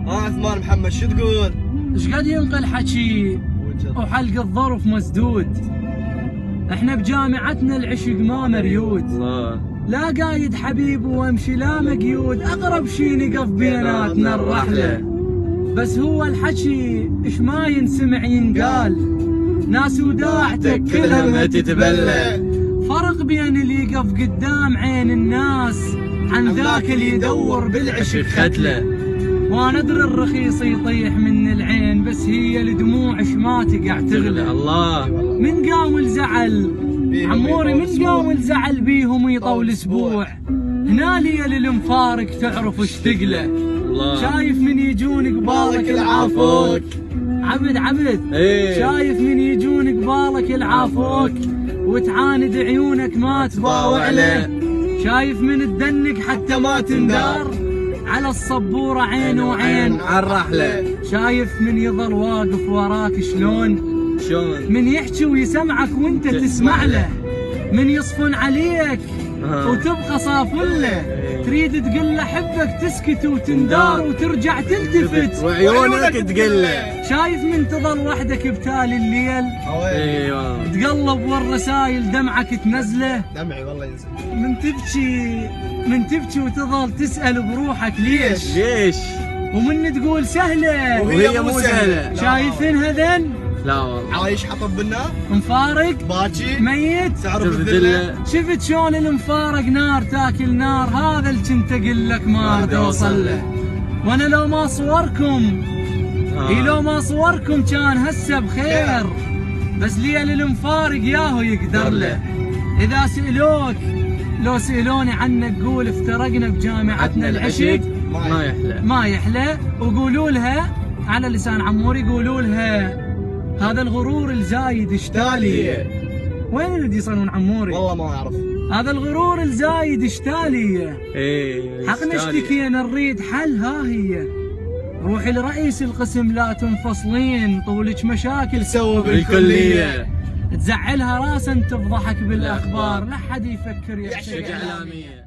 عثمان محمد شو تقول؟ ايش قد ينقل حكي وحلق الظرف مسدود. احنا بجامعتنا العشق ما مريود، لا قايد حبيب وامشي لا مقيود، اقرب شي نقف بيناتنا الرحله. بس هو الحكي ايش ما ينسمع ينقال، ناس وداعتك كلها ما تتبلى. فرق بين اللي يقف قدام عين الناس عن ذاك اللي يدور بالعشق ختله. وانا ادري الرخيص يطيح من العين، بس هي الدموع ايش ما تقع تغلى. الله من قام الزعل عموري، من قام الزعل بيهم يطول اسبوع، هنا لي للمفارق تعرف ايش تقله. شايف من يجون قبالك العافوك، عبد شايف من يجون قبالك العافوك، وتعاند عيونك ما تباوع له. شايف من تدنق حتى ما تندار، على الصبورة عين وعين عالرحلة. شايف من يظل واقف وراك شلون، من يحكي ويسمعك وانت تسمع له، من يصفن عليك وتبقى صافله، تريد تقول له حبك تسكت وتندار وترجع تلتفت وعيونك تقله. شايف من تظل وحدك بتالي الليل، ايوه تقلب والرسايل دمعك تنزله. دمعي والله ينزل. من تبكي وتظل تسأل بروحك ليش، ومن تقول سهلة وهي مو سهلة. شايفين هذن؟ لا والله. عايش حطب بالنار، مفارق باكي ميت تعرف الذلة. شفت شلون المفارق نار تاكل نار، هذا اللي كنت اقول لك ما اريد اوصل له. وانا لو ما صوركم لو ما صوركم كان هسه بخير، بس لي المفارق ياهو يقدر له. اذا سألوك لو سألوني عنك قول افترقنا بجامعتنا العشق ما يحلى. وقولوا لها على لسان عموري، قولوا لها هذا الغرور الزايد اشتالي. وين اللي يصلون عموري؟ والله ما اعرف. هذا الغرور الزايد اشتالي. حق نشتكي نريد حل، ها هي روحي لرئيس القسم لا تنفصلين، طولك مشاكل سوى بالكلية. تزعلها راسا تفضحك بالاخبار، لا حد يفكر يحشق اعلاميه.